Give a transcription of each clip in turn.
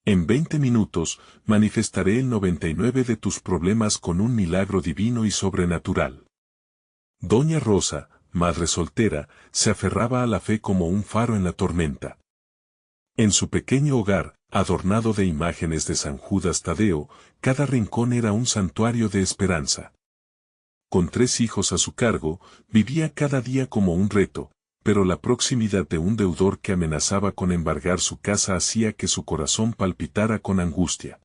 En 20 minutos, manifestaré el 99 de tus problemas con un milagro divino y sobrenatural. Doña Rosa, madre soltera, se aferraba a la fe como un faro en la tormenta. En su pequeño hogar, adornado de imágenes de San Judas Tadeo, cada rincón era un santuario de esperanza. Con 3 hijos a su cargo, vivía cada día como un reto, pero la proximidad de un deudor que amenazaba con embargar su casa hacía que su corazón palpitara con angustia.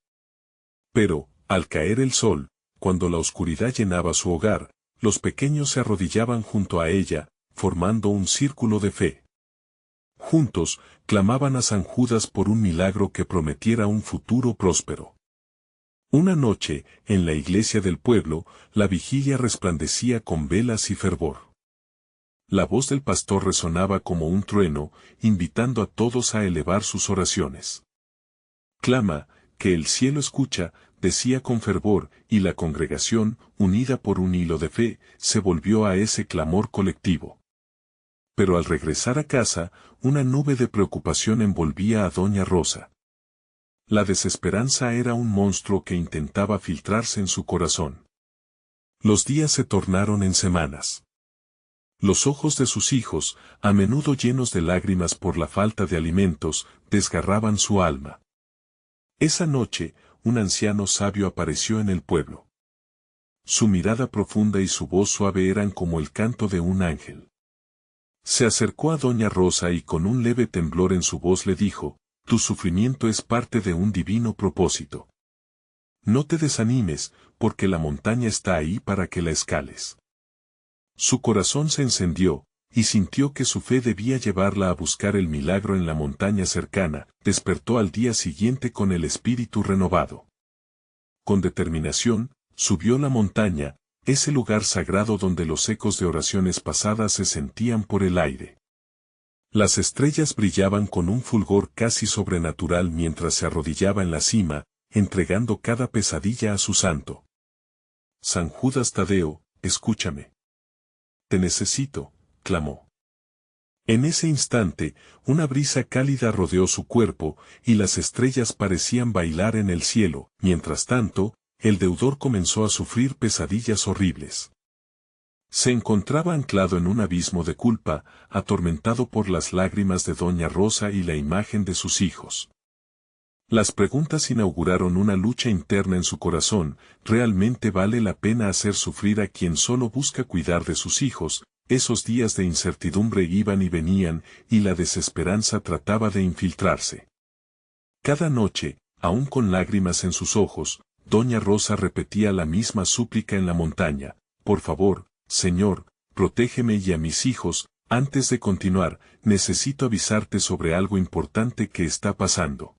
Pero, al caer el sol, cuando la oscuridad llenaba su hogar, los pequeños se arrodillaban junto a ella, formando un círculo de fe. Juntos, clamaban a San Judas por un milagro que prometiera un futuro próspero. Una noche, en la iglesia del pueblo, la vigilia resplandecía con velas y fervor. La voz del pastor resonaba como un trueno, invitando a todos a elevar sus oraciones. Clama, que el cielo escucha, decía con fervor, y la congregación, unida por un hilo de fe, se volvió a ese clamor colectivo. Pero al regresar a casa, una nube de preocupación envolvía a Doña Rosa. La desesperanza era un monstruo que intentaba filtrarse en su corazón. Los días se tornaron en semanas. Los ojos de sus hijos, a menudo llenos de lágrimas por la falta de alimentos, desgarraban su alma. Esa noche, un anciano sabio apareció en el pueblo. Su mirada profunda y su voz suave eran como el canto de un ángel. Se acercó a Doña Rosa y con un leve temblor en su voz le dijo: «Tu sufrimiento es parte de un divino propósito. No te desanimes, porque la montaña está ahí para que la escales». Su corazón se encendió, y sintió que su fe debía llevarla a buscar el milagro en la montaña cercana. Despertó al día siguiente con el espíritu renovado. Con determinación, subió la montaña, ese lugar sagrado donde los ecos de oraciones pasadas se sentían por el aire. Las estrellas brillaban con un fulgor casi sobrenatural mientras se arrodillaba en la cima, entregando cada pesadilla a su santo. San Judas Tadeo, escúchame. Te necesito, clamó. En ese instante, una brisa cálida rodeó su cuerpo, y las estrellas parecían bailar en el cielo. Mientras tanto, el deudor comenzó a sufrir pesadillas horribles. Se encontraba anclado en un abismo de culpa, atormentado por las lágrimas de Doña Rosa y la imagen de sus hijos. Las preguntas inauguraron una lucha interna en su corazón. ¿Realmente vale la pena hacer sufrir a quien solo busca cuidar de sus hijos? Esos días de incertidumbre iban y venían, y la desesperanza trataba de infiltrarse. Cada noche, aún con lágrimas en sus ojos, Doña Rosa repetía la misma súplica en la montaña: «Por favor, Señor, protégeme y a mis hijos». Antes de continuar, necesito avisarte sobre algo importante que está pasando.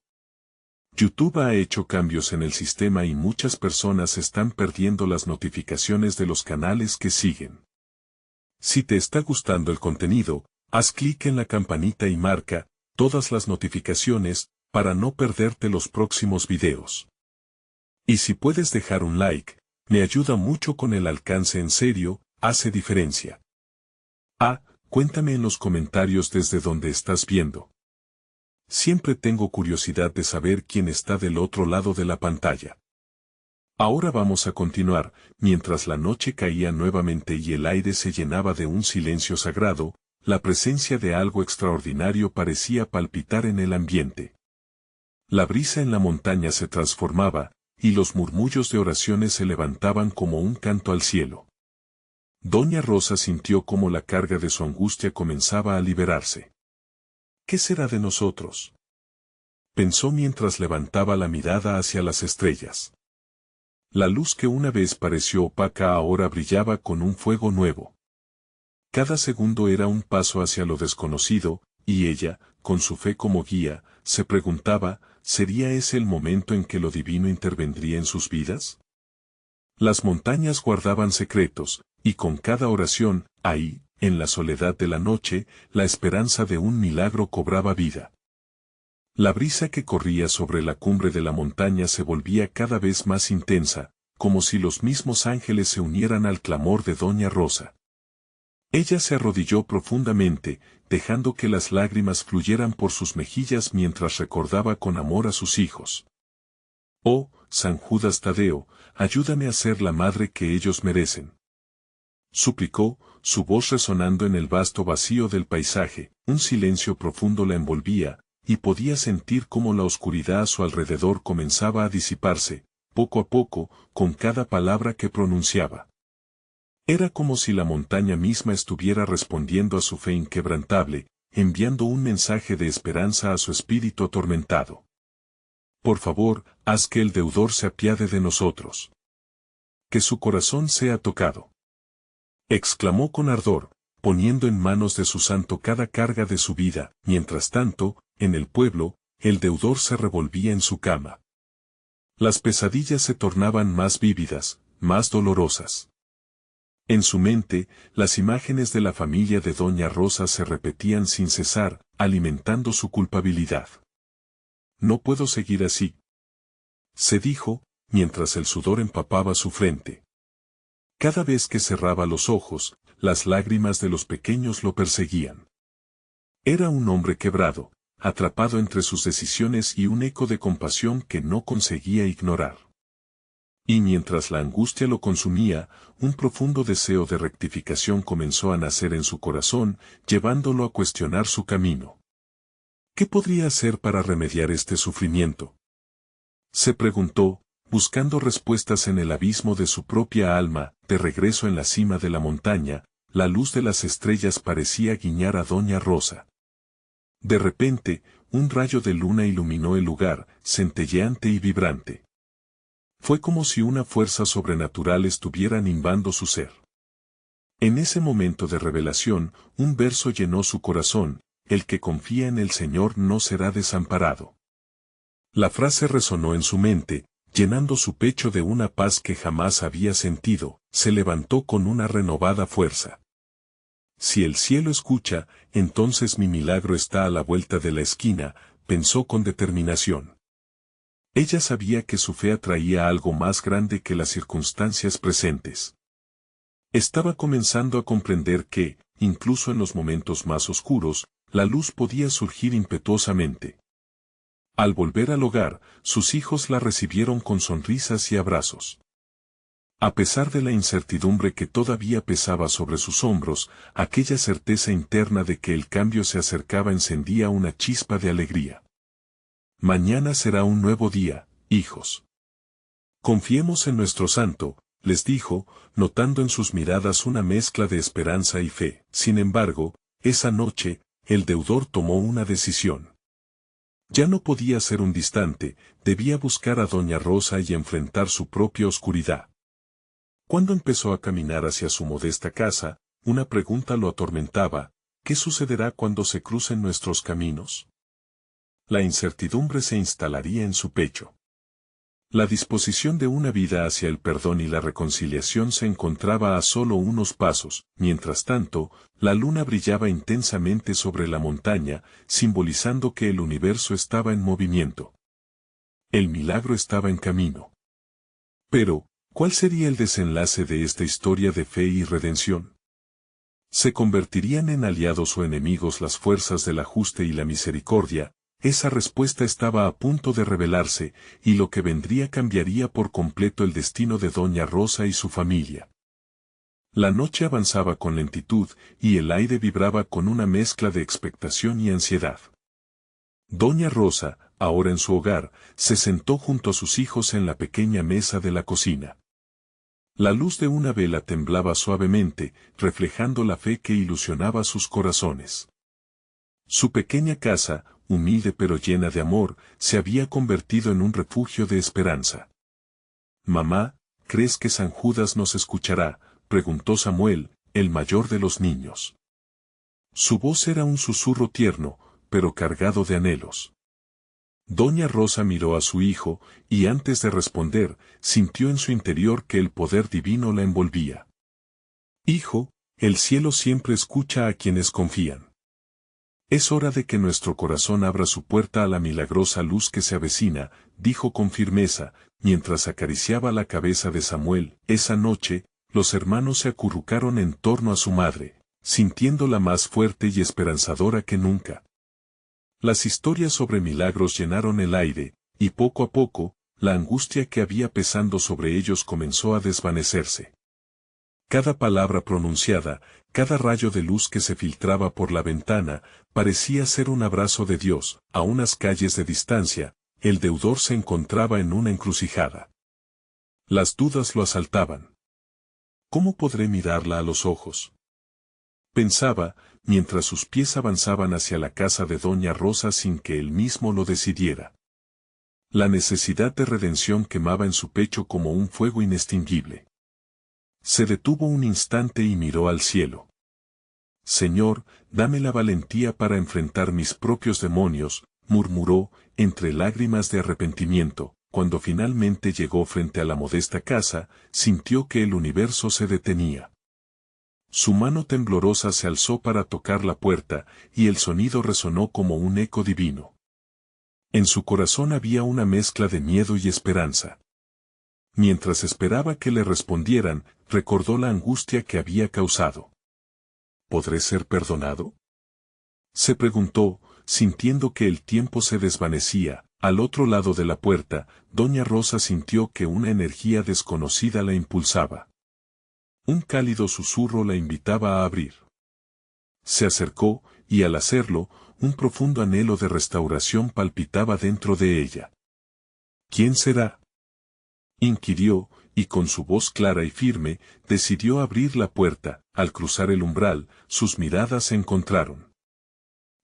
YouTube ha hecho cambios en el sistema y muchas personas están perdiendo las notificaciones de los canales que siguen. Si te está gustando el contenido, haz clic en la campanita y marca todas las notificaciones para no perderte los próximos videos. Y si puedes dejar un like, me ayuda mucho con el alcance. En serio, hace diferencia. Cuéntame en los comentarios desde donde estás viendo. Siempre tengo curiosidad de saber quién está del otro lado de la pantalla. Ahora vamos a continuar. Mientras la noche caía nuevamente y el aire se llenaba de un silencio sagrado, la presencia de algo extraordinario parecía palpitar en el ambiente. La brisa en la montaña se transformaba, y los murmullos de oraciones se levantaban como un canto al cielo. Doña Rosa sintió cómo la carga de su angustia comenzaba a liberarse. ¿Qué será de nosotros?, pensó mientras levantaba la mirada hacia las estrellas. La luz que una vez pareció opaca ahora brillaba con un fuego nuevo. Cada segundo era un paso hacia lo desconocido, y ella, con su fe como guía, se preguntaba: ¿sería ese el momento en que lo divino intervendría en sus vidas? Las montañas guardaban secretos, y con cada oración, ahí, en la soledad de la noche, la esperanza de un milagro cobraba vida. La brisa que corría sobre la cumbre de la montaña se volvía cada vez más intensa, como si los mismos ángeles se unieran al clamor de Doña Rosa. Ella se arrodilló profundamente, dejando que las lágrimas fluyeran por sus mejillas mientras recordaba con amor a sus hijos. Oh, San Judas Tadeo, ayúdame a ser la madre que ellos merecen. Suplicó, su voz resonando en el vasto vacío del paisaje. Un silencio profundo la envolvía, y podía sentir cómo la oscuridad a su alrededor comenzaba a disiparse, poco a poco, con cada palabra que pronunciaba. Era como si la montaña misma estuviera respondiendo a su fe inquebrantable, enviando un mensaje de esperanza a su espíritu atormentado. Por favor, haz que el deudor se apiade de nosotros. Que su corazón sea tocado. Exclamó con ardor, poniendo en manos de su santo cada carga de su vida. Mientras tanto, en el pueblo, el deudor se revolvía en su cama. Las pesadillas se tornaban más vívidas, más dolorosas. En su mente, las imágenes de la familia de Doña Rosa se repetían sin cesar, alimentando su culpabilidad. No puedo seguir así, se dijo, mientras el sudor empapaba su frente. Cada vez que cerraba los ojos, las lágrimas de los pequeños lo perseguían. Era un hombre quebrado, atrapado entre sus decisiones y un eco de compasión que no conseguía ignorar. Y mientras la angustia lo consumía, un profundo deseo de rectificación comenzó a nacer en su corazón, llevándolo a cuestionar su camino. ¿Qué podría hacer para remediar este sufrimiento? Se preguntó, buscando respuestas en el abismo de su propia alma. De regreso en la cima de la montaña, la luz de las estrellas parecía guiñar a Doña Rosa. De repente, un rayo de luna iluminó el lugar, centelleante y vibrante. Fue como si una fuerza sobrenatural estuviera animando su ser. En ese momento de revelación, un verso llenó su corazón: el que confía en el Señor no será desamparado. La frase resonó en su mente, llenando su pecho de una paz que jamás había sentido. Se levantó con una renovada fuerza. Si el cielo escucha, entonces mi milagro está a la vuelta de la esquina, pensó con determinación. Ella sabía que su fe atraía algo más grande que las circunstancias presentes. Estaba comenzando a comprender que, incluso en los momentos más oscuros, la luz podía surgir impetuosamente. Al volver al hogar, sus hijos la recibieron con sonrisas y abrazos. A pesar de la incertidumbre que todavía pesaba sobre sus hombros, aquella certeza interna de que el cambio se acercaba encendía una chispa de alegría. Mañana será un nuevo día, hijos. Confiemos en nuestro santo, les dijo, notando en sus miradas una mezcla de esperanza y fe. Sin embargo, esa noche, el deudor tomó una decisión. Ya no podía ser un distante, debía buscar a Doña Rosa y enfrentar su propia oscuridad. Cuando empezó a caminar hacia su modesta casa, una pregunta lo atormentaba: ¿qué sucederá cuando se crucen nuestros caminos? La incertidumbre se instalaría en su pecho. La disposición de una vida hacia el perdón y la reconciliación se encontraba a solo unos pasos. Mientras tanto, la luna brillaba intensamente sobre la montaña, simbolizando que el universo estaba en movimiento. El milagro estaba en camino. Pero, ¿cuál sería el desenlace de esta historia de fe y redención? ¿Se convertirían en aliados o enemigos las fuerzas del ajuste y la misericordia? Esa respuesta estaba a punto de revelarse, y lo que vendría cambiaría por completo el destino de Doña Rosa y su familia. La noche avanzaba con lentitud, y el aire vibraba con una mezcla de expectación y ansiedad. Doña Rosa, ahora en su hogar, se sentó junto a sus hijos en la pequeña mesa de la cocina. La luz de una vela temblaba suavemente, reflejando la fe que ilusionaba sus corazones. Su pequeña casa, humilde pero llena de amor, se había convertido en un refugio de esperanza. «Mamá, ¿crees que San Judas nos escuchará?», preguntó Samuel, el mayor de los niños. Su voz era un susurro tierno, pero cargado de anhelos. Doña Rosa miró a su hijo, y antes de responder, sintió en su interior que el poder divino la envolvía. «Hijo, el cielo siempre escucha a quienes confían. Es hora de que nuestro corazón abra su puerta a la milagrosa luz que se avecina», dijo con firmeza, mientras acariciaba la cabeza de Samuel. Esa noche, los hermanos se acurrucaron en torno a su madre. sintiéndola más fuerte y esperanzadora que nunca. Las historias sobre milagros llenaron el aire, y poco a poco, la angustia que había pesando sobre ellos comenzó a desvanecerse. Cada palabra pronunciada, cada rayo de luz que se filtraba por la ventana, parecía ser un abrazo de Dios. A unas calles de distancia, el deudor se encontraba en una encrucijada. Las dudas lo asaltaban. ¿Cómo podré mirarla a los ojos?, pensaba, mientras sus pies avanzaban hacia la casa de Doña Rosa sin que él mismo lo decidiera. La necesidad de redención quemaba en su pecho como un fuego inextinguible. Se detuvo un instante y miró al cielo. Señor, dame la valentía para enfrentar mis propios demonios, murmuró, entre lágrimas de arrepentimiento. Cuando finalmente llegó frente a la modesta casa, sintió que el universo se detenía. Su mano temblorosa se alzó para tocar la puerta, y el sonido resonó como un eco divino. En su corazón había una mezcla de miedo y esperanza. Mientras esperaba que le respondieran, recordó la angustia que había causado. ¿Podré ser perdonado?, se preguntó, sintiendo que el tiempo se desvanecía. Al otro lado de la puerta, Doña Rosa sintió que una energía desconocida la impulsaba. Un cálido susurro la invitaba a abrir. Se acercó, y al hacerlo, un profundo anhelo de restauración palpitaba dentro de ella. ¿Quién será?, inquirió, y con su voz clara y firme, decidió abrir la puerta. Al cruzar el umbral, sus miradas se encontraron.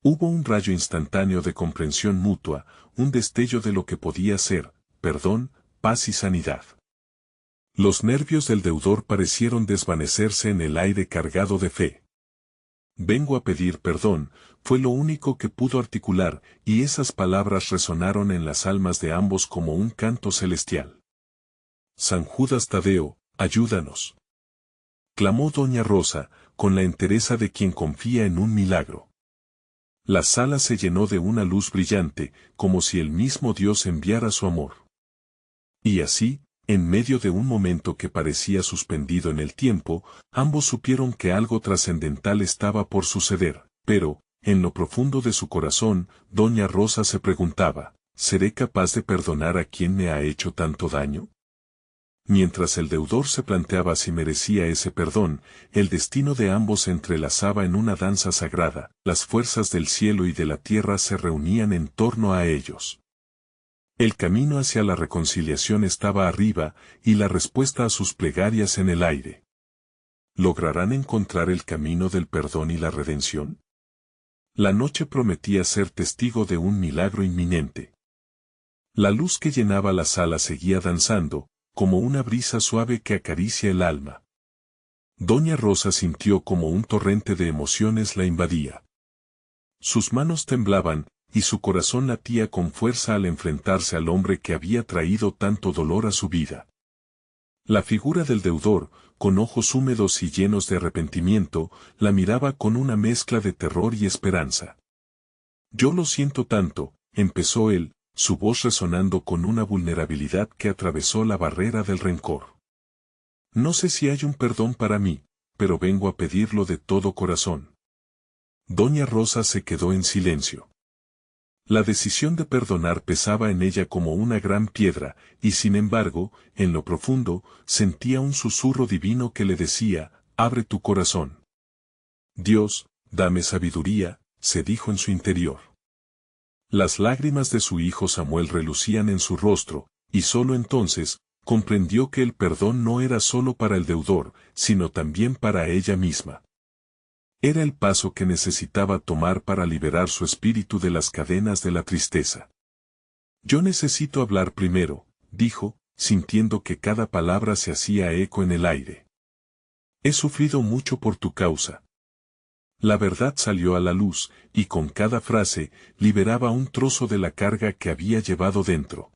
Hubo un rayo instantáneo de comprensión mutua, un destello de lo que podía ser, perdón, paz y sanidad. Los nervios del deudor parecieron desvanecerse en el aire cargado de fe. Vengo a pedir perdón, fue lo único que pudo articular, y esas palabras resonaron en las almas de ambos como un canto celestial. San Judas Tadeo, ayúdanos, clamó Doña Rosa, con la entereza de quien confía en un milagro. La sala se llenó de una luz brillante, como si el mismo Dios enviara su amor. Y así, en medio de un momento que parecía suspendido en el tiempo, ambos supieron que algo trascendental estaba por suceder, pero, en lo profundo de su corazón, Doña Rosa se preguntaba, ¿seré capaz de perdonar a quien me ha hecho tanto daño? Mientras el deudor se planteaba si merecía ese perdón, el destino de ambos se entrelazaba en una danza sagrada, las fuerzas del cielo y de la tierra se reunían en torno a ellos. El camino hacia la reconciliación estaba arriba, y la respuesta a sus plegarias en el aire. ¿Lograrán encontrar el camino del perdón y la redención? La noche prometía ser testigo de un milagro inminente. La luz que llenaba la sala seguía danzando, como una brisa suave que acaricia el alma. Doña Rosa sintió como un torrente de emociones la invadía. Sus manos temblaban, y su corazón latía con fuerza al enfrentarse al hombre que había traído tanto dolor a su vida. La figura del deudor, con ojos húmedos y llenos de arrepentimiento, la miraba con una mezcla de terror y esperanza. Yo lo siento tanto, empezó él, su voz resonando con una vulnerabilidad que atravesó la barrera del rencor. No sé si hay un perdón para mí, pero vengo a pedirlo de todo corazón. Doña Rosa se quedó en silencio. La decisión de perdonar pesaba en ella como una gran piedra, y sin embargo, en lo profundo, sentía un susurro divino que le decía, abre tu corazón. Dios, dame sabiduría, se dijo en su interior. Las lágrimas de su hijo Samuel relucían en su rostro, y solo entonces, comprendió que el perdón no era solo para el deudor, sino también para ella misma. Era el paso que necesitaba tomar para liberar su espíritu de las cadenas de la tristeza. Yo necesito hablar primero, dijo, sintiendo que cada palabra se hacía eco en el aire. He sufrido mucho por tu causa. La verdad salió a la luz, y con cada frase, liberaba un trozo de la carga que había llevado dentro.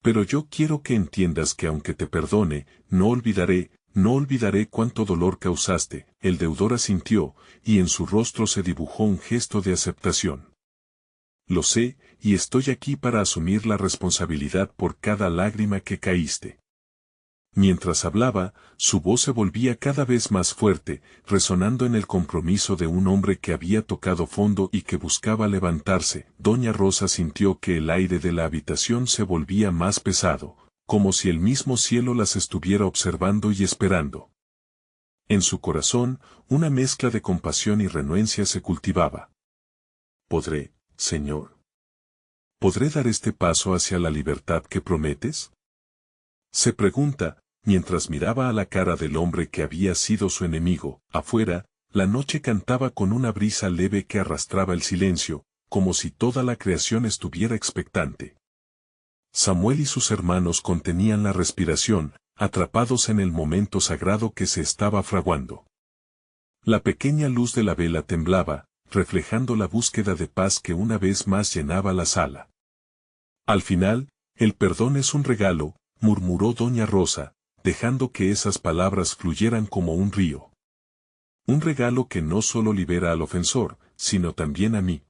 Pero yo quiero que entiendas que aunque te perdone, no olvidaré cuánto dolor causaste. El deudor asintió, y en su rostro se dibujó un gesto de aceptación. Lo sé, y estoy aquí para asumir la responsabilidad por cada lágrima que caíste. Mientras hablaba, su voz se volvía cada vez más fuerte, resonando en el compromiso de un hombre que había tocado fondo y que buscaba levantarse. Doña Rosa sintió que el aire de la habitación se volvía más pesado, como si el mismo cielo las estuviera observando y esperando. En su corazón, una mezcla de compasión y renuencia se cultivaba. ¿Podré, Señor? ¿Podré dar este paso hacia la libertad que prometes? Se pregunta, mientras miraba a la cara del hombre que había sido su enemigo. Afuera, la noche cantaba con una brisa leve que arrastraba el silencio, como si toda la creación estuviera expectante. Samuel y sus hermanos contenían la respiración, atrapados en el momento sagrado que se estaba fraguando. La pequeña luz de la vela temblaba, reflejando la búsqueda de paz que una vez más llenaba la sala. Al final, el perdón es un regalo, murmuró doña Rosa, dejando que esas palabras fluyeran como un río. Un regalo que no solo libera al ofensor, sino también a mí.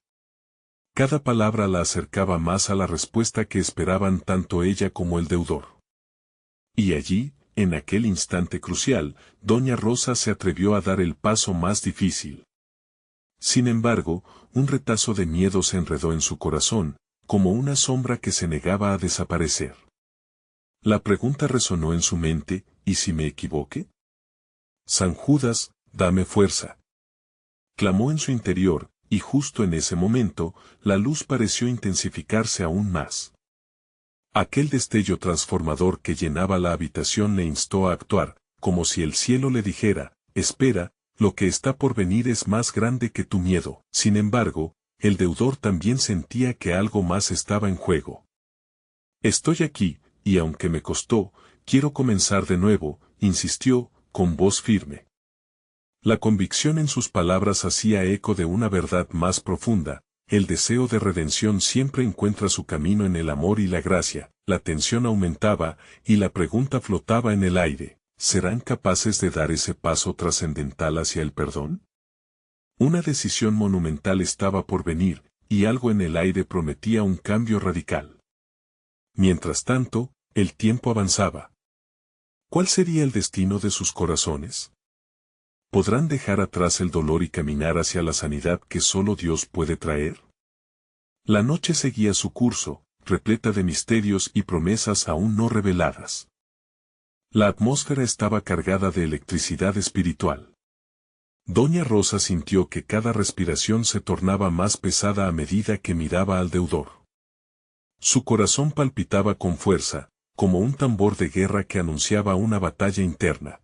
Cada palabra la acercaba más a la respuesta que esperaban tanto ella como el deudor. Y allí, en aquel instante crucial, doña Rosa se atrevió a dar el paso más difícil. Sin embargo, un retazo de miedo se enredó en su corazón, como una sombra que se negaba a desaparecer. La pregunta resonó en su mente, ¿y si me equivoqué? San Judas, dame fuerza. Clamó en su interior, y justo en ese momento, la luz pareció intensificarse aún más. Aquel destello transformador que llenaba la habitación le instó a actuar, como si el cielo le dijera, espera, lo que está por venir es más grande que tu miedo. Sin embargo, el deudor también sentía que algo más estaba en juego. Estoy aquí, y aunque me costó, quiero comenzar de nuevo, insistió, con voz firme. La convicción en sus palabras hacía eco de una verdad más profunda. El deseo de redención siempre encuentra su camino en el amor y la gracia. La tensión aumentaba, y la pregunta flotaba en el aire. ¿Serán capaces de dar ese paso trascendental hacia el perdón? Una decisión monumental estaba por venir, y algo en el aire prometía un cambio radical. Mientras tanto, el tiempo avanzaba. ¿Cuál sería el destino de sus corazones? ¿Podrán dejar atrás el dolor y caminar hacia la sanidad que solo Dios puede traer? La noche seguía su curso, repleta de misterios y promesas aún no reveladas. La atmósfera estaba cargada de electricidad espiritual. Doña Rosa sintió que cada respiración se tornaba más pesada a medida que miraba al deudor. Su corazón palpitaba con fuerza, como un tambor de guerra que anunciaba una batalla interna.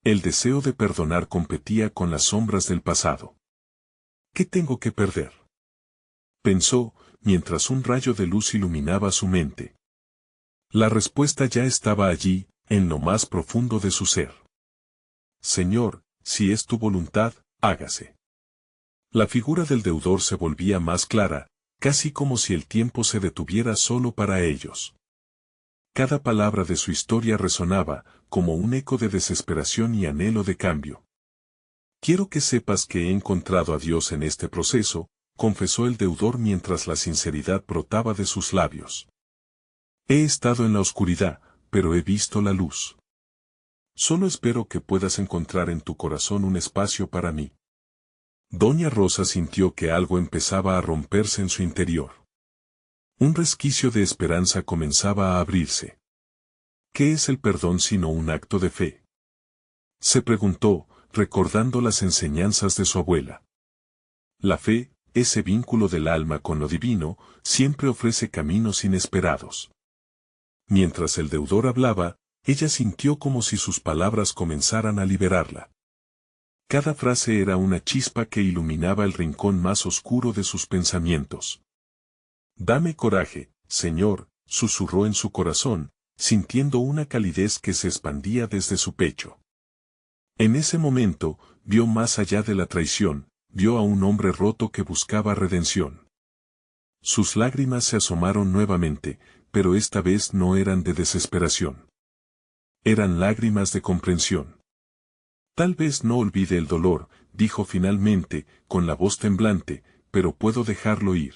El deseo de perdonar competía con las sombras del pasado. ¿Qué tengo que perder?, pensó, mientras un rayo de luz iluminaba su mente. La respuesta ya estaba allí, en lo más profundo de su ser. Señor, si es tu voluntad, hágase. La figura del deudor se volvía más clara, casi como si el tiempo se detuviera solo para ellos. Cada palabra de su historia resonaba, como un eco de desesperación y anhelo de cambio. Quiero que sepas que he encontrado a Dios en este proceso, confesó el deudor mientras la sinceridad brotaba de sus labios. He estado en la oscuridad, pero he visto la luz. Solo espero que puedas encontrar en tu corazón un espacio para mí. Doña Rosa sintió que algo empezaba a romperse en su interior. Un resquicio de esperanza comenzaba a abrirse. ¿Qué es el perdón sino un acto de fe?, se preguntó, recordando las enseñanzas de su abuela. La fe, ese vínculo del alma con lo divino, siempre ofrece caminos inesperados. Mientras el deudor hablaba, ella sintió como si sus palabras comenzaran a liberarla. Cada frase era una chispa que iluminaba el rincón más oscuro de sus pensamientos. Dame coraje, Señor, susurró en su corazón, sintiendo una calidez que se expandía desde su pecho. En ese momento, vio más allá de la traición, vio a un hombre roto que buscaba redención. Sus lágrimas se asomaron nuevamente, pero esta vez no eran de desesperación. Eran lágrimas de comprensión. Tal vez no olvide el dolor, dijo finalmente, con la voz temblante, pero puedo dejarlo ir.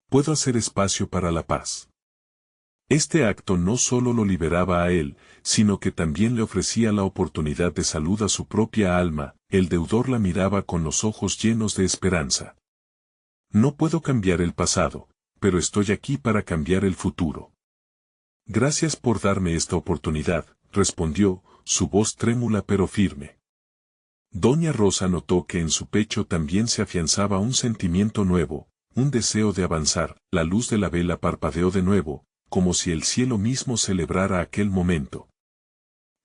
Puedo hacer espacio para la paz. Este acto no solo lo liberaba a él, sino que también le ofrecía la oportunidad de salud a su propia alma. El deudor la miraba con los ojos llenos de esperanza. No puedo cambiar el pasado, pero estoy aquí para cambiar el futuro. Gracias por darme esta oportunidad, respondió, su voz trémula pero firme. Doña Rosa notó que en su pecho también se afianzaba un sentimiento nuevo, un deseo de avanzar. La luz de la vela parpadeó de nuevo, como si el cielo mismo celebrara aquel momento.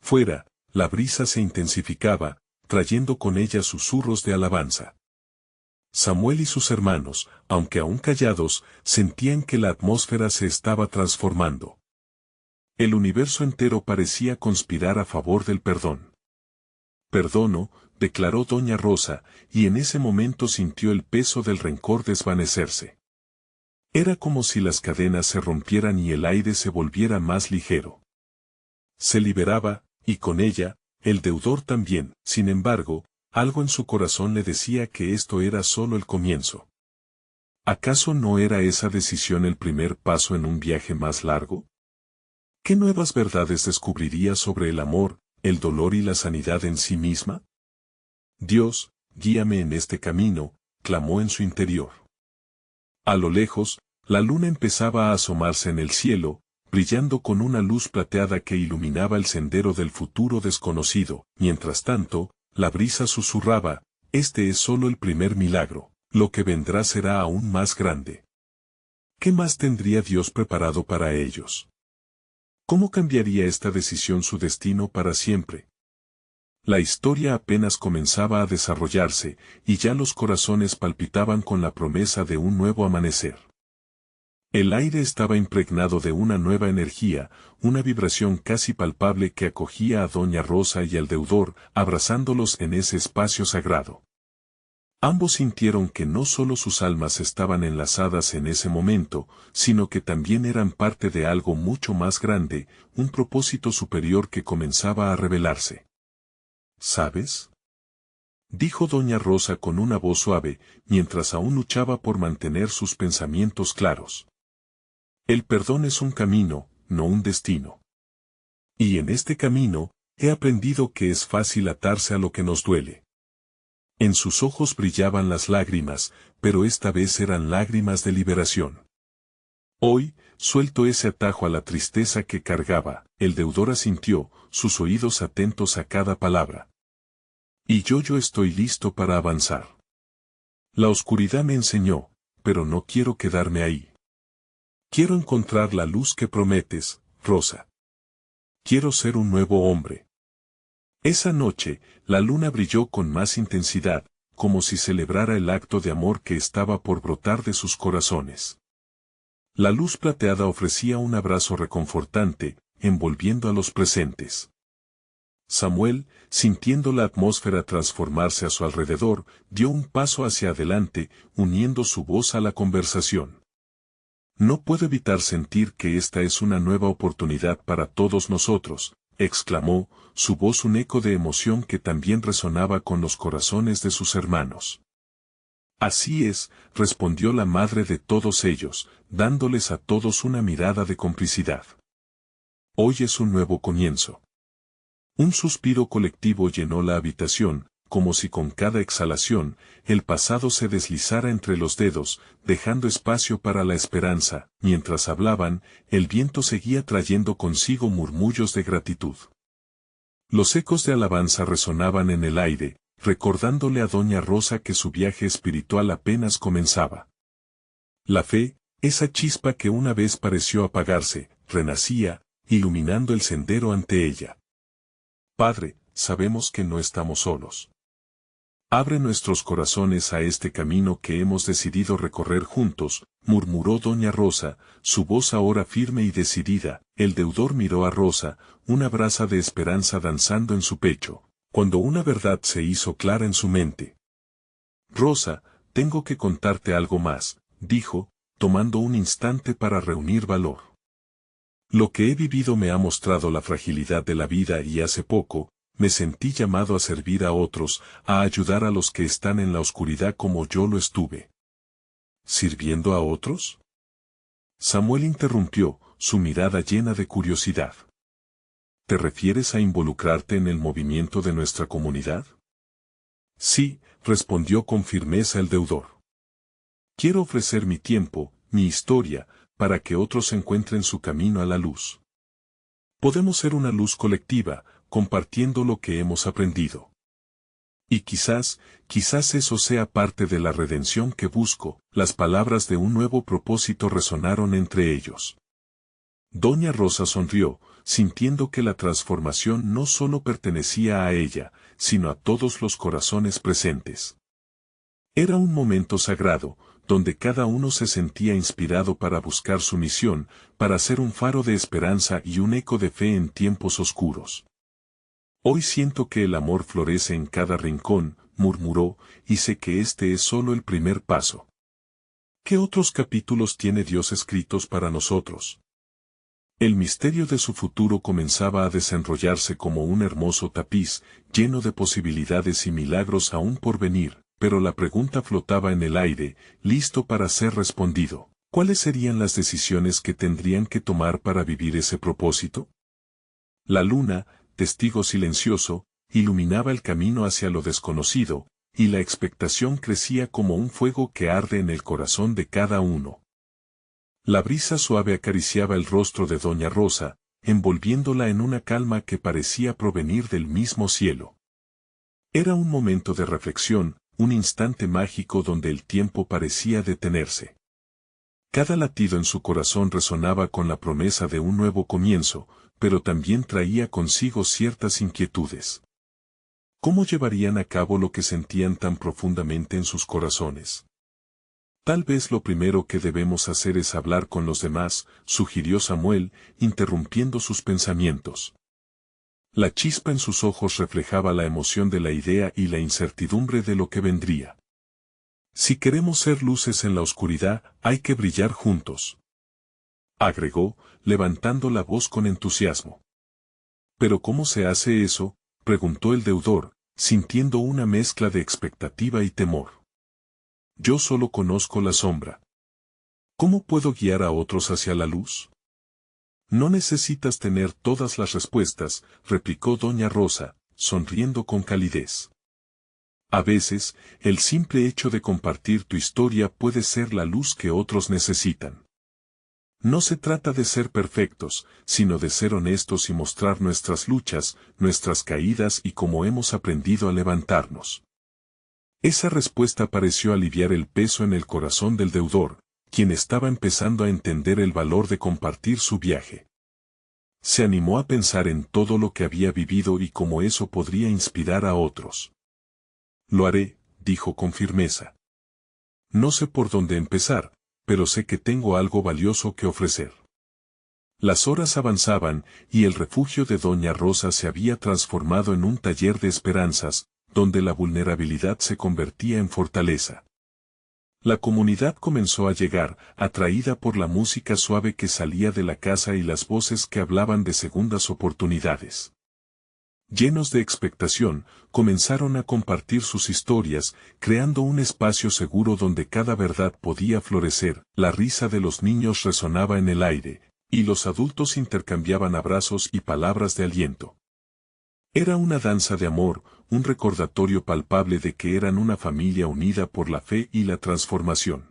Fuera, la brisa se intensificaba, trayendo con ella susurros de alabanza. Samuel y sus hermanos, aunque aún callados, sentían que la atmósfera se estaba transformando. El universo entero parecía conspirar a favor del perdón. Perdono, declaró doña Rosa, y en ese momento sintió el peso del rencor desvanecerse. Era como si las cadenas se rompieran y el aire se volviera más ligero. Se liberaba, y con ella, el deudor también. Sin embargo, algo en su corazón le decía que esto era solo el comienzo. ¿Acaso no era esa decisión el primer paso en un viaje más largo? ¿Qué nuevas verdades descubriría sobre el amor, el dolor y la sanidad en sí misma? Dios, guíame en este camino, clamó en su interior. A lo lejos, la luna empezaba a asomarse en el cielo, brillando con una luz plateada que iluminaba el sendero del futuro desconocido. Mientras tanto, la brisa susurraba, este es solo el primer milagro, lo que vendrá será aún más grande. ¿Qué más tendría Dios preparado para ellos? ¿Cómo cambiaría esta decisión su destino para siempre? La historia apenas comenzaba a desarrollarse, y ya los corazones palpitaban con la promesa de un nuevo amanecer. El aire estaba impregnado de una nueva energía, una vibración casi palpable que acogía a doña Rosa y al deudor, abrazándolos en ese espacio sagrado. Ambos sintieron que no solo sus almas estaban enlazadas en ese momento, sino que también eran parte de algo mucho más grande, un propósito superior que comenzaba a revelarse. ¿Sabes?, dijo doña Rosa con una voz suave, mientras aún luchaba por mantener sus pensamientos claros. El perdón es un camino, no un destino. Y en este camino, he aprendido que es fácil atarse a lo que nos duele. En sus ojos brillaban las lágrimas, pero esta vez eran lágrimas de liberación. Hoy, suelto ese atajo a la tristeza que cargaba. El deudor asintió, sus oídos atentos a cada palabra. Y yo estoy listo para avanzar. La oscuridad me enseñó, pero no quiero quedarme ahí. Quiero encontrar la luz que prometes, Rosa. Quiero ser un nuevo hombre. Esa noche, la luna brilló con más intensidad, como si celebrara el acto de amor que estaba por brotar de sus corazones. La luz plateada ofrecía un abrazo reconfortante, envolviendo a los presentes. Samuel, sintiendo la atmósfera transformarse a su alrededor, dio un paso hacia adelante, uniendo su voz a la conversación. No puedo evitar sentir que esta es una nueva oportunidad para todos nosotros, exclamó, su voz un eco de emoción que también resonaba con los corazones de sus hermanos. Así es, respondió la madre de todos ellos, dándoles a todos una mirada de complicidad. Hoy es un nuevo comienzo. Un suspiro colectivo llenó la habitación, como si con cada exhalación, el pasado se deslizara entre los dedos, dejando espacio para la esperanza. Mientras hablaban, el viento seguía trayendo consigo murmullos de gratitud. Los ecos de alabanza resonaban en el aire, recordándole a doña Rosa que su viaje espiritual apenas comenzaba. La fe, esa chispa que una vez pareció apagarse, renacía, iluminando el sendero ante ella. Padre, sabemos que no estamos solos. Abre nuestros corazones a este camino que hemos decidido recorrer juntos, murmuró doña Rosa, su voz ahora firme y decidida. El deudor miró a Rosa, una brasa de esperanza danzando en su pecho, cuando una verdad se hizo clara en su mente. Rosa, tengo que contarte algo más, dijo, tomando un instante para reunir valor. Lo que he vivido me ha mostrado la fragilidad de la vida y hace poco, me sentí llamado a servir a otros, a ayudar a los que están en la oscuridad como yo lo estuve. ¿Sirviendo a otros? Samuel interrumpió, su mirada llena de curiosidad. ¿Te refieres a involucrarte en el movimiento de nuestra comunidad? Sí, respondió con firmeza el deudor. Quiero ofrecer mi tiempo, mi historia, para que otros encuentren su camino a la luz. Podemos ser una luz colectiva, compartiendo lo que hemos aprendido. Y quizás eso sea parte de la redención que busco. Las palabras de un nuevo propósito resonaron entre ellos. Doña Rosa sonrió, sintiendo que la transformación no solo pertenecía a ella, sino a todos los corazones presentes. Era un momento sagrado, donde cada uno se sentía inspirado para buscar su misión, para ser un faro de esperanza y un eco de fe en tiempos oscuros. Hoy siento que el amor florece en cada rincón, murmuró, y sé que este es solo el primer paso. ¿Qué otros capítulos tiene Dios escritos para nosotros? El misterio de su futuro comenzaba a desenrollarse como un hermoso tapiz, lleno de posibilidades y milagros aún por venir, pero la pregunta flotaba en el aire, listo para ser respondido. ¿Cuáles serían las decisiones que tendrían que tomar para vivir ese propósito? La luna, testigo silencioso, iluminaba el camino hacia lo desconocido, y la expectación crecía como un fuego que arde en el corazón de cada uno. La brisa suave acariciaba el rostro de Doña Rosa, envolviéndola en una calma que parecía provenir del mismo cielo. Era un momento de reflexión, un instante mágico donde el tiempo parecía detenerse. Cada latido en su corazón resonaba con la promesa de un nuevo comienzo, pero también traía consigo ciertas inquietudes. ¿Cómo llevarían a cabo lo que sentían tan profundamente en sus corazones? Tal vez lo primero que debemos hacer es hablar con los demás, sugirió Samuel, interrumpiendo sus pensamientos. La chispa en sus ojos reflejaba la emoción de la idea y la incertidumbre de lo que vendría. Si queremos ser luces en la oscuridad, hay que brillar juntos, agregó, levantando la voz con entusiasmo. ¿Pero cómo se hace eso?, preguntó el deudor, sintiendo una mezcla de expectativa y temor. Yo solo conozco la sombra. ¿Cómo puedo guiar a otros hacia la luz? No necesitas tener todas las respuestas, replicó Doña Rosa, sonriendo con calidez. A veces, el simple hecho de compartir tu historia puede ser la luz que otros necesitan. No se trata de ser perfectos, sino de ser honestos y mostrar nuestras luchas, nuestras caídas y cómo hemos aprendido a levantarnos. Esa respuesta pareció aliviar el peso en el corazón del deudor, quien estaba empezando a entender el valor de compartir su viaje. Se animó a pensar en todo lo que había vivido y cómo eso podría inspirar a otros. Lo haré, dijo con firmeza. No sé por dónde empezar, pero sé que tengo algo valioso que ofrecer. Las horas avanzaban, y el refugio de Doña Rosa se había transformado en un taller de esperanzas, donde la vulnerabilidad se convertía en fortaleza. La comunidad comenzó a llegar, atraída por la música suave que salía de la casa y las voces que hablaban de segundas oportunidades. Llenos de expectación, comenzaron a compartir sus historias, creando un espacio seguro donde cada verdad podía florecer. La risa de los niños resonaba en el aire, y los adultos intercambiaban abrazos y palabras de aliento. Era una danza de amor, un recordatorio palpable de que eran una familia unida por la fe y la transformación.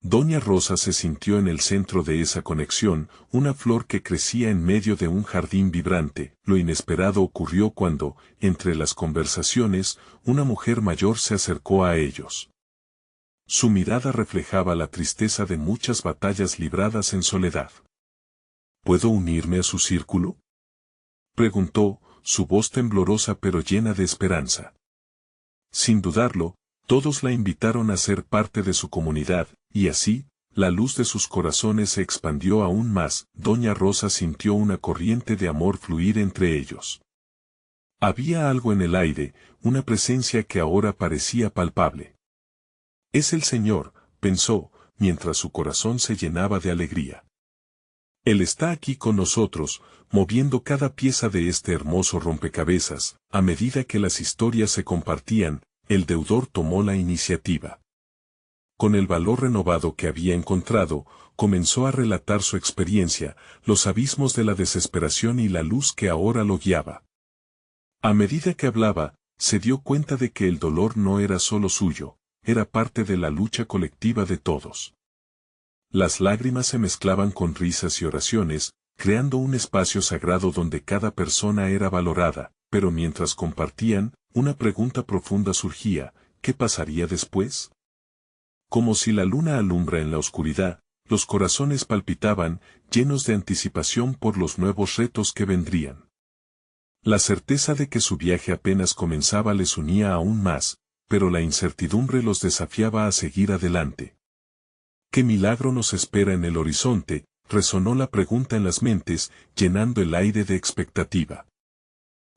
Doña Rosa se sintió en el centro de esa conexión, una flor que crecía en medio de un jardín vibrante. Lo inesperado ocurrió cuando, entre las conversaciones, una mujer mayor se acercó a ellos. Su mirada reflejaba la tristeza de muchas batallas libradas en soledad. ¿Puedo unirme a su círculo?, preguntó, su voz temblorosa pero llena de esperanza. Sin dudarlo, todos la invitaron a ser parte de su comunidad, y así, la luz de sus corazones se expandió aún más. Doña Rosa sintió una corriente de amor fluir entre ellos. Había algo en el aire, una presencia que ahora parecía palpable. Es el Señor, pensó, mientras su corazón se llenaba de alegría. Él está aquí con nosotros, moviendo cada pieza de este hermoso rompecabezas. A medida que las historias se compartían, el deudor tomó la iniciativa. con el valor renovado que había encontrado, comenzó a relatar su experiencia, los abismos de la desesperación y la luz que ahora lo guiaba. A medida que hablaba, se dio cuenta de que el dolor no era solo suyo, era parte de la lucha colectiva de todos. Las lágrimas se mezclaban con risas y oraciones, creando un espacio sagrado donde cada persona era valorada, pero mientras compartían, una pregunta profunda surgía: ¿qué pasaría después? Como si la luna alumbra en la oscuridad, los corazones palpitaban, llenos de anticipación por los nuevos retos que vendrían. La certeza de que su viaje apenas comenzaba les unía aún más, pero la incertidumbre los desafiaba a seguir adelante. ¿Qué milagro nos espera en el horizonte?, resonó la pregunta en las mentes, llenando el aire de expectativa.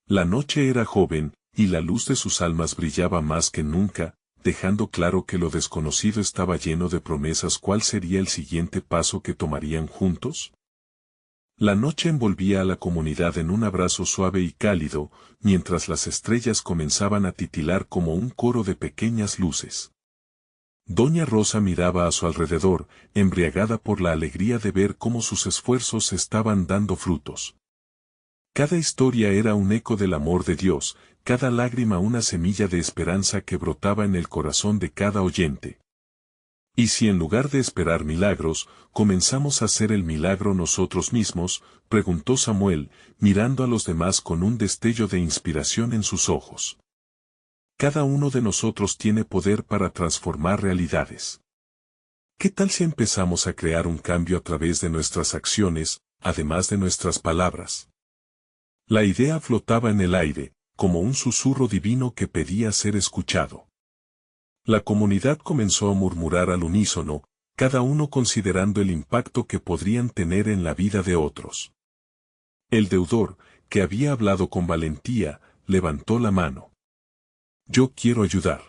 La noche era joven, y la luz de sus almas brillaba más que nunca, dejando claro que lo desconocido estaba lleno de promesas. ¿Cuál sería el siguiente paso que tomarían juntos? La noche envolvía a la comunidad en un abrazo suave y cálido, mientras las estrellas comenzaban a titilar como un coro de pequeñas luces. Doña Rosa miraba a su alrededor, embriagada por la alegría de ver cómo sus esfuerzos estaban dando frutos. Cada historia era un eco del amor de Dios, cada lágrima una semilla de esperanza que brotaba en el corazón de cada oyente. ¿Y si en lugar de esperar milagros, comenzamos a hacer el milagro nosotros mismos?, preguntó Samuel, mirando a los demás con un destello de inspiración en sus ojos. Cada uno de nosotros tiene poder para transformar realidades. ¿Qué tal si empezamos a crear un cambio a través de nuestras acciones, además de nuestras palabras? La idea flotaba en el aire, como un susurro divino que pedía ser escuchado. La comunidad comenzó a murmurar al unísono, cada uno considerando el impacto que podrían tener en la vida de otros. El deudor, que había hablado con valentía, levantó la mano. Yo quiero ayudar.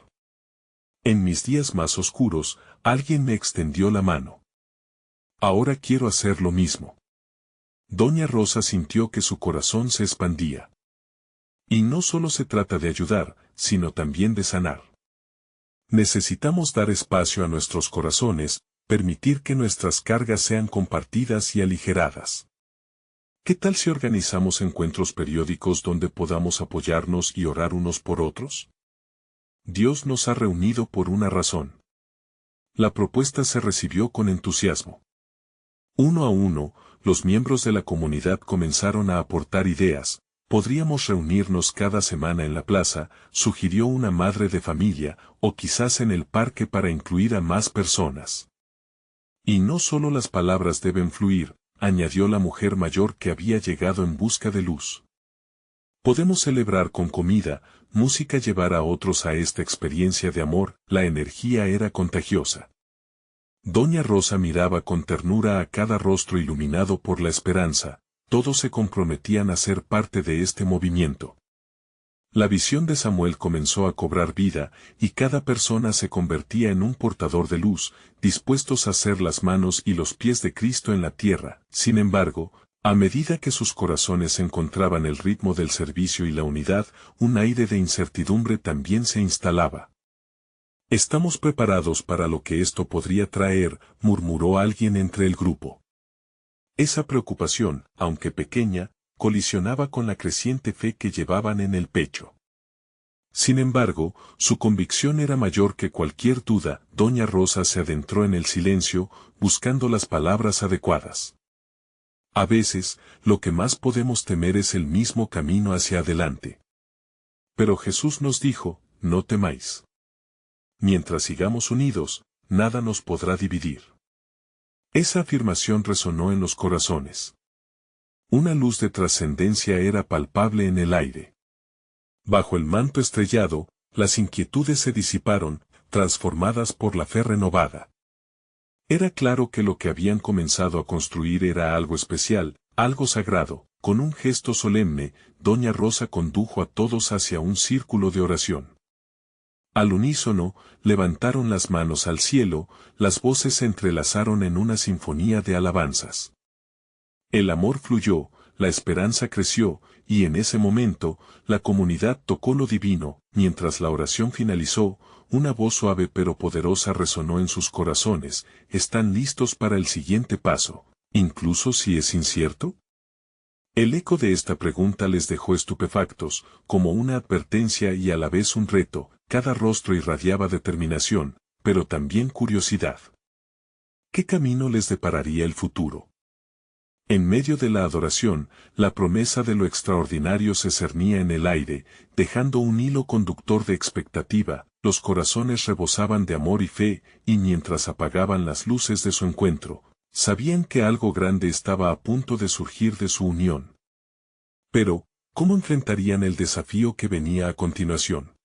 En mis días más oscuros, alguien me extendió la mano. Ahora quiero hacer lo mismo. Doña Rosa sintió que su corazón se expandía. Y no solo se trata de ayudar, sino también de sanar. Necesitamos dar espacio a nuestros corazones, permitir que nuestras cargas sean compartidas y aligeradas. ¿Qué tal si organizamos encuentros periódicos donde podamos apoyarnos y orar unos por otros? Dios nos ha reunido por una razón. La propuesta se recibió con entusiasmo. Uno a uno, los miembros de la comunidad comenzaron a aportar ideas. Podríamos reunirnos cada semana en la plaza, sugirió una madre de familia, o quizás en el parque para incluir a más personas. Y no solo las palabras deben fluir, añadió la mujer mayor que había llegado en busca de luz. Podemos celebrar con comida, música, llevar a otros a esta experiencia de amor. La energía era contagiosa. Doña Rosa miraba con ternura a cada rostro iluminado por la esperanza. Todos se comprometían a ser parte de este movimiento. La visión de Samuel comenzó a cobrar vida, y cada persona se convertía en un portador de luz, dispuestos a ser las manos y los pies de Cristo en la tierra. Sin embargo, a medida que sus corazones encontraban el ritmo del servicio y la unidad, un aire de incertidumbre también se instalaba. «¿Estamos preparados para lo que esto podría traer?», murmuró alguien entre el grupo. Esa preocupación, aunque pequeña, colisionaba con la creciente fe que llevaban en el pecho. Sin embargo, su convicción era mayor que cualquier duda. Doña Rosa se adentró en el silencio, buscando las palabras adecuadas. A veces, lo que más podemos temer es el mismo camino hacia adelante. Pero Jesús nos dijo: no temáis. Mientras sigamos unidos, nada nos podrá dividir. Esa afirmación resonó en los corazones. Una luz de trascendencia era palpable en el aire. Bajo el manto estrellado, las inquietudes se disiparon, transformadas por la fe renovada. Era claro que lo que habían comenzado a construir era algo especial, algo sagrado. Con un gesto solemne, Doña Rosa condujo a todos hacia un círculo de oración. Al unísono, levantaron las manos al cielo, las voces se entrelazaron en una sinfonía de alabanzas. El amor fluyó, la esperanza creció, y en ese momento, la comunidad tocó lo divino. Mientras la oración finalizó, una voz suave pero poderosa resonó en sus corazones: ¿están listos para el siguiente paso, incluso si es incierto? El eco de esta pregunta les dejó estupefactos, como una advertencia y a la vez un reto. Cada rostro irradiaba determinación, pero también curiosidad. ¿Qué camino les depararía el futuro? En medio de la adoración, la promesa de lo extraordinario se cernía en el aire, dejando un hilo conductor de expectativa. Los corazones rebosaban de amor y fe, y mientras apagaban las luces de su encuentro, sabían que algo grande estaba a punto de surgir de su unión. Pero, ¿cómo enfrentarían el desafío que venía a continuación?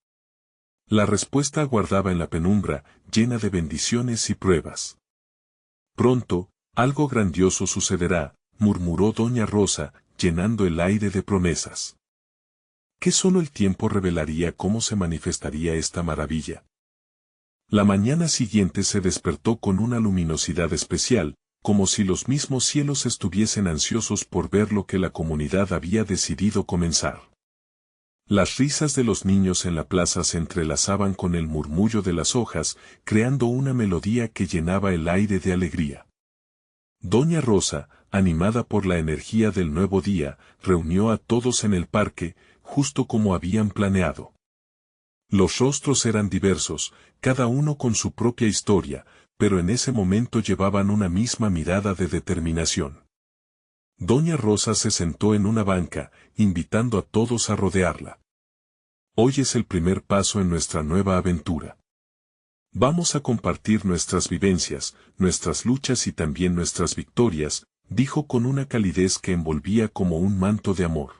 La respuesta aguardaba en la penumbra, llena de bendiciones y pruebas. Pronto, algo grandioso sucederá, murmuró doña Rosa, llenando el aire de promesas. Que solo el tiempo revelaría cómo se manifestaría esta maravilla. La mañana siguiente se despertó con una luminosidad especial, como si los mismos cielos estuviesen ansiosos por ver lo que la comunidad había decidido comenzar. Las risas de los niños en la plaza se entrelazaban con el murmullo de las hojas, creando una melodía que llenaba el aire de alegría. Doña Rosa, animada por la energía del nuevo día, reunió a todos en el parque, justo como habían planeado. Los rostros eran diversos, cada uno con su propia historia, pero en ese momento llevaban una misma mirada de determinación. Doña Rosa se sentó en una banca, invitando a todos a rodearla. Hoy es el primer paso en nuestra nueva aventura. Vamos a compartir nuestras vivencias, nuestras luchas y también nuestras victorias, dijo con una calidez que envolvía como un manto de amor.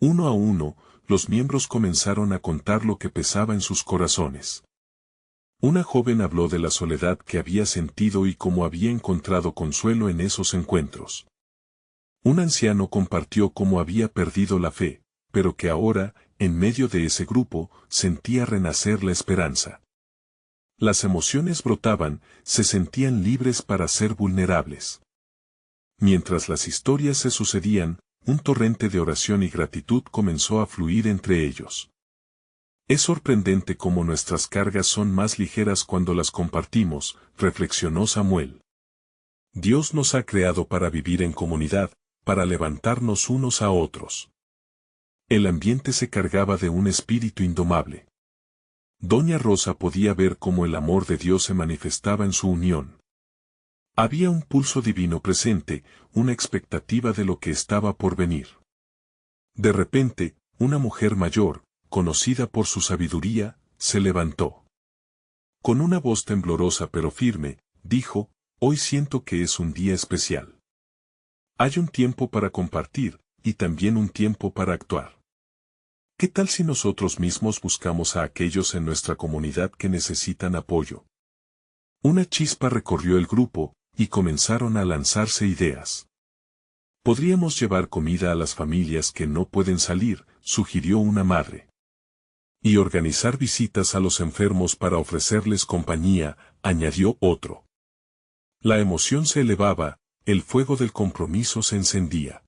Uno a uno, los miembros comenzaron a contar lo que pesaba en sus corazones. Una joven habló de la soledad que había sentido y cómo había encontrado consuelo en esos encuentros. Un anciano compartió cómo había perdido la fe, pero que ahora, en medio de ese grupo, sentía renacer la esperanza. Las emociones brotaban, se sentían libres para ser vulnerables. Mientras las historias se sucedían, un torrente de oración y gratitud comenzó a fluir entre ellos. Es sorprendente cómo nuestras cargas son más ligeras cuando las compartimos, reflexionó Samuel. Dios nos ha creado para vivir en comunidad, para levantarnos unos a otros. El ambiente se cargaba de un espíritu indomable. Doña Rosa podía ver cómo el amor de Dios se manifestaba en su unión. Había un pulso divino presente, una expectativa de lo que estaba por venir. De repente, una mujer mayor, conocida por su sabiduría, se levantó. Con una voz temblorosa pero firme, dijo: «Hoy siento que es un día especial. Hay un tiempo para compartir, y también un tiempo para actuar. ¿Qué tal si nosotros mismos buscamos a aquellos en nuestra comunidad que necesitan apoyo?» Una chispa recorrió el grupo, y comenzaron a lanzarse ideas. «Podríamos llevar comida a las familias que no pueden salir», sugirió una madre. «Y organizar visitas a los enfermos para ofrecerles compañía», añadió otro. La emoción se elevaba, el fuego del compromiso se encendía.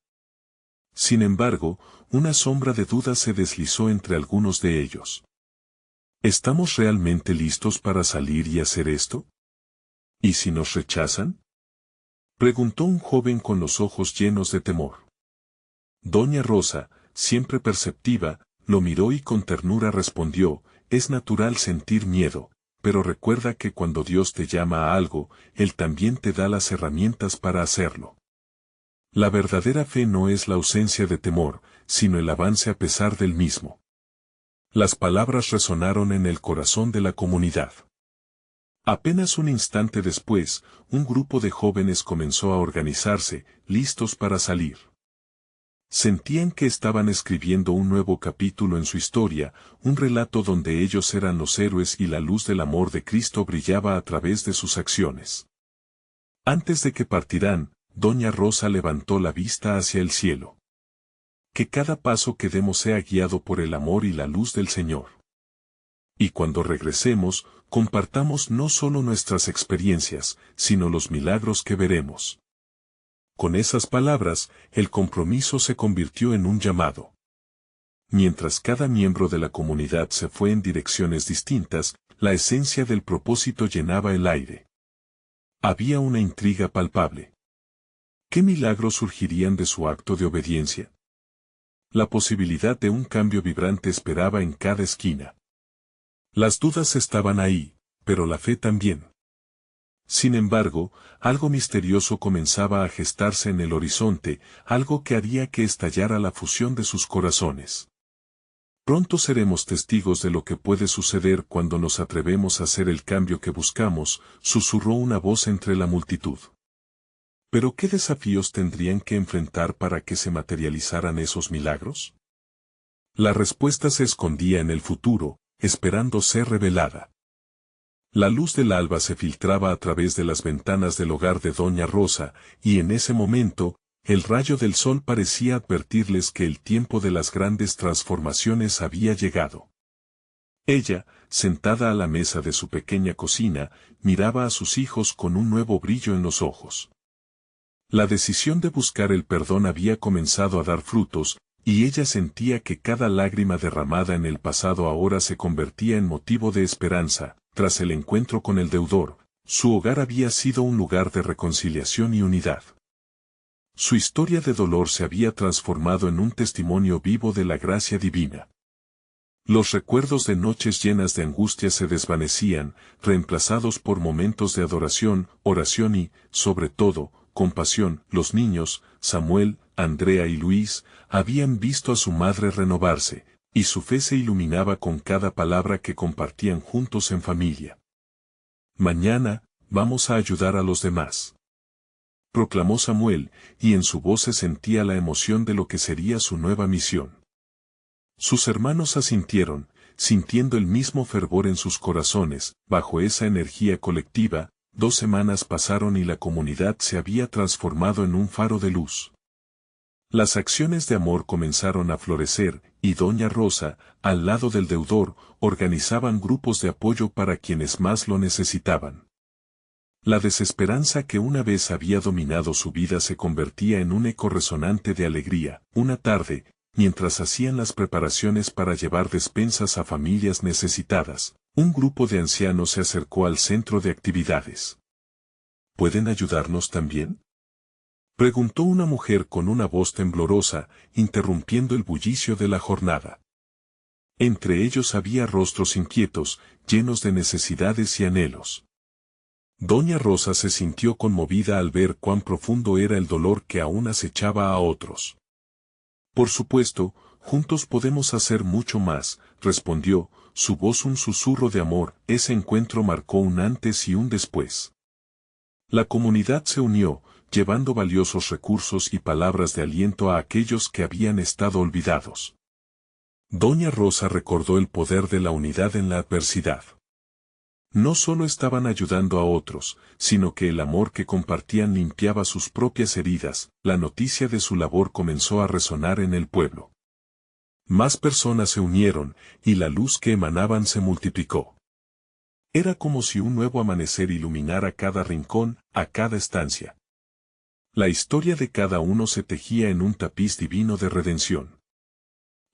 Sin embargo, una sombra de duda se deslizó entre algunos de ellos. ¿Estamos realmente listos para salir y hacer esto? ¿Y si nos rechazan?, preguntó un joven con los ojos llenos de temor. Doña Rosa, siempre perceptiva, lo miró y con ternura respondió: «Es natural sentir miedo, pero recuerda que cuando Dios te llama a algo, Él también te da las herramientas para hacerlo. La verdadera fe no es la ausencia de temor, sino el avance a pesar del mismo». Las palabras resonaron en el corazón de la comunidad. Apenas un instante después, un grupo de jóvenes comenzó a organizarse, listos para salir. Sentían que estaban escribiendo un nuevo capítulo en su historia, un relato donde ellos eran los héroes y la luz del amor de Cristo brillaba a través de sus acciones. Antes de que partieran, Doña Rosa levantó la vista hacia el cielo. Que cada paso que demos sea guiado por el amor y la luz del Señor. Y cuando regresemos, compartamos no solo nuestras experiencias, sino los milagros que veremos. Con esas palabras, el compromiso se convirtió en un llamado. Mientras cada miembro de la comunidad se fue en direcciones distintas, la esencia del propósito llenaba el aire. Había una intriga palpable. ¿Qué milagros surgirían de su acto de obediencia? La posibilidad de un cambio vibrante esperaba en cada esquina. Las dudas estaban ahí, pero la fe también. Sin embargo, algo misterioso comenzaba a gestarse en el horizonte, algo que haría que estallara la fusión de sus corazones. Pronto seremos testigos de lo que puede suceder cuando nos atrevemos a hacer el cambio que buscamos, susurró una voz entre la multitud. ¿Pero qué desafíos tendrían que enfrentar para que se materializaran esos milagros? La respuesta se escondía en el futuro, esperando ser revelada. La luz del alba se filtraba a través de las ventanas del hogar de Doña Rosa, y en ese momento, el rayo del sol parecía advertirles que el tiempo de las grandes transformaciones había llegado. Ella, sentada a la mesa de su pequeña cocina, miraba a sus hijos con un nuevo brillo en los ojos. La decisión de buscar el perdón había comenzado a dar frutos, y ella sentía que cada lágrima derramada en el pasado ahora se convertía en motivo de esperanza. Tras el encuentro con el deudor, su hogar había sido un lugar de reconciliación y unidad. Su historia de dolor se había transformado en un testimonio vivo de la gracia divina. Los recuerdos de noches llenas de angustia se desvanecían, reemplazados por momentos de adoración, oración y, sobre todo, compasión. Los niños, Samuel, Andrea y Luis, habían visto a su madre renovarse, y su fe se iluminaba con cada palabra que compartían juntos en familia. Mañana, vamos a ayudar a los demás, proclamó Samuel, y en su voz se sentía la emoción de lo que sería su nueva misión. Sus hermanos asintieron, sintiendo el mismo fervor en sus corazones. Bajo esa energía colectiva, 2 semanas pasaron y la comunidad se había transformado en un faro de luz. Las acciones de amor comenzaron a florecer, y Doña Rosa, al lado del deudor, organizaban grupos de apoyo para quienes más lo necesitaban. La desesperanza que una vez había dominado su vida se convertía en un eco resonante de alegría. Una tarde, mientras hacían las preparaciones para llevar despensas a familias necesitadas, un grupo de ancianos se acercó al centro de actividades. ¿Pueden ayudarnos también?, preguntó una mujer con una voz temblorosa, interrumpiendo el bullicio de la jornada. Entre ellos había rostros inquietos, llenos de necesidades y anhelos. Doña Rosa se sintió conmovida al ver cuán profundo era el dolor que aún acechaba a otros. Por supuesto, juntos podemos hacer mucho más, respondió, su voz un susurro de amor. Ese encuentro marcó un antes y un después. La comunidad se unió, llevando valiosos recursos y palabras de aliento a aquellos que habían estado olvidados. Doña Rosa recordó el poder de la unidad en la adversidad. No solo estaban ayudando a otros, sino que el amor que compartían limpiaba sus propias heridas. La noticia de su labor comenzó a resonar en el pueblo. Más personas se unieron, y la luz que emanaban se multiplicó. Era como si un nuevo amanecer iluminara cada rincón, a cada estancia. La historia de cada uno se tejía en un tapiz divino de redención.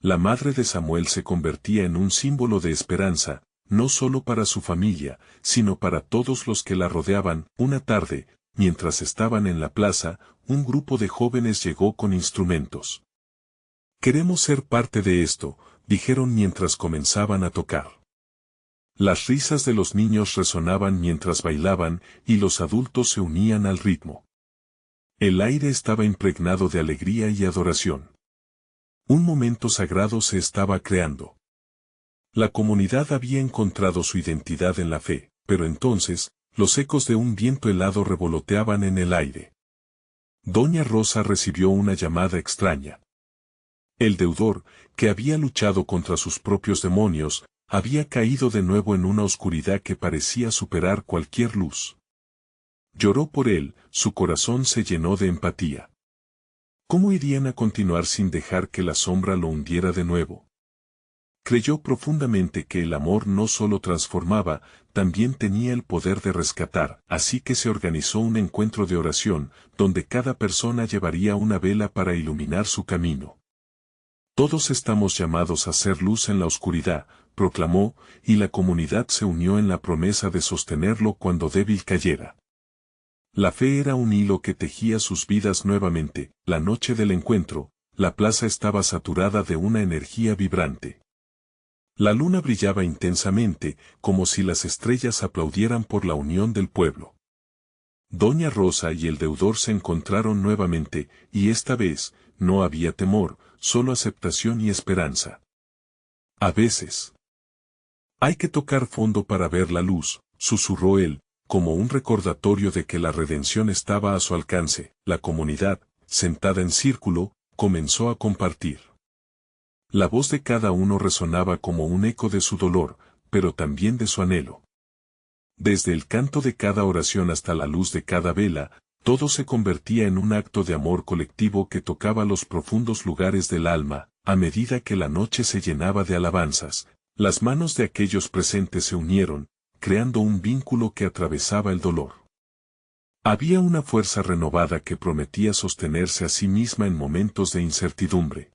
La madre de Samuel se convertía en un símbolo de esperanza, no solo para su familia, sino para todos los que la rodeaban. Una tarde, mientras estaban en la plaza, un grupo de jóvenes llegó con instrumentos. «Queremos ser parte de esto», dijeron mientras comenzaban a tocar. Las risas de los niños resonaban mientras bailaban, y los adultos se unían al ritmo. El aire estaba impregnado de alegría y adoración. Un momento sagrado se estaba creando. La comunidad había encontrado su identidad en la fe, pero entonces, los ecos de un viento helado revoloteaban en el aire. Doña Rosa recibió una llamada extraña. El deudor, que había luchado contra sus propios demonios, había caído de nuevo en una oscuridad que parecía superar cualquier luz. Lloró por él, su corazón se llenó de empatía. ¿Cómo irían a continuar sin dejar que la sombra lo hundiera de nuevo? Creyó profundamente que el amor no solo transformaba, también tenía el poder de rescatar, así que se organizó un encuentro de oración, donde cada persona llevaría una vela para iluminar su camino. Todos estamos llamados a ser luz en la oscuridad, proclamó, y la comunidad se unió en la promesa de sostenerlo cuando débil cayera. La fe era un hilo que tejía sus vidas nuevamente. La noche del encuentro, la plaza estaba saturada de una energía vibrante. La luna brillaba intensamente, como si las estrellas aplaudieran por la unión del pueblo. Doña Rosa y el deudor se encontraron nuevamente, y esta vez, no había temor, solo aceptación y esperanza. A veces hay que tocar fondo para ver la luz, susurró él, como un recordatorio de que la redención estaba a su alcance. La comunidad, sentada en círculo, comenzó a compartir. La voz de cada uno resonaba como un eco de su dolor, pero también de su anhelo. Desde el canto de cada oración hasta la luz de cada vela, todo se convertía en un acto de amor colectivo que tocaba los profundos lugares del alma. A medida que la noche se llenaba de alabanzas, las manos de aquellos presentes se unieron, creando un vínculo que atravesaba el dolor. Había una fuerza renovada que prometía sostenerse a sí misma en momentos de incertidumbre.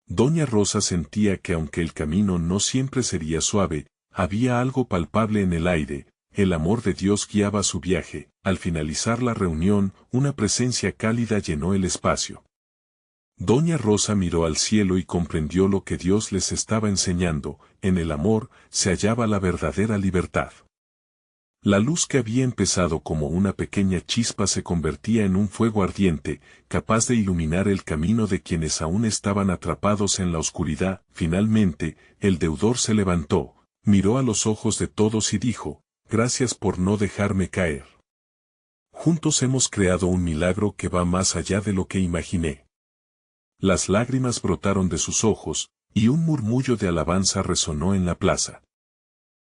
Doña Rosa sentía que aunque el camino no siempre sería suave, había algo palpable en el aire. El amor de Dios guiaba su viaje. Al finalizar la reunión, una presencia cálida llenó el espacio. Doña Rosa miró al cielo y comprendió lo que Dios les estaba enseñando. En el amor se hallaba la verdadera libertad. La luz que había empezado como una pequeña chispa se convertía en un fuego ardiente, capaz de iluminar el camino de quienes aún estaban atrapados en la oscuridad. Finalmente, el deudor se levantó, miró a los ojos de todos y dijo: «Gracias por no dejarme caer. Juntos hemos creado un milagro que va más allá de lo que imaginé». Las lágrimas brotaron de sus ojos, y un murmullo de alabanza resonó en la plaza.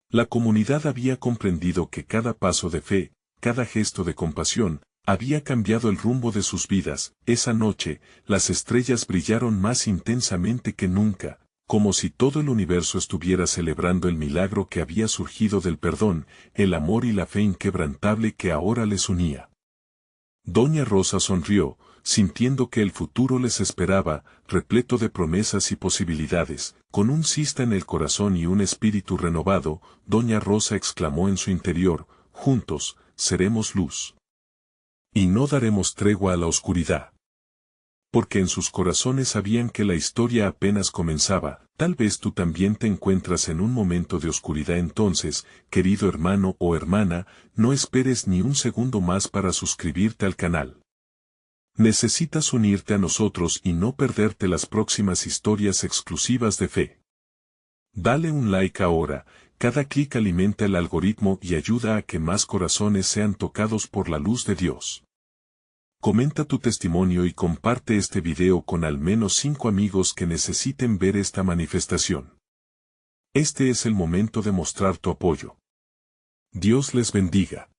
La comunidad había comprendido que cada paso de fe, cada gesto de compasión, había cambiado el rumbo de sus vidas. Esa noche, las estrellas brillaron más intensamente que nunca, como si todo el universo estuviera celebrando el milagro que había surgido del perdón, el amor y la fe inquebrantable que ahora les unía. Doña Rosa sonrió, sintiendo que el futuro les esperaba, repleto de promesas y posibilidades. Con un cista en el corazón y un espíritu renovado, Doña Rosa exclamó en su interior: «Juntos, seremos luz. Y no daremos tregua a la oscuridad». Porque en sus corazones sabían que la historia apenas comenzaba. Tal vez tú también te encuentras en un momento de oscuridad. Entonces, querido hermano o hermana, no esperes ni un segundo más para suscribirte al canal. Necesitas unirte a nosotros y no perderte las próximas historias exclusivas de fe. Dale un like ahora. Cada clic alimenta el algoritmo y ayuda a que más corazones sean tocados por la luz de Dios. Comenta tu testimonio y comparte este video con al menos 5 amigos que necesiten ver esta manifestación. Este es el momento de mostrar tu apoyo. Dios les bendiga.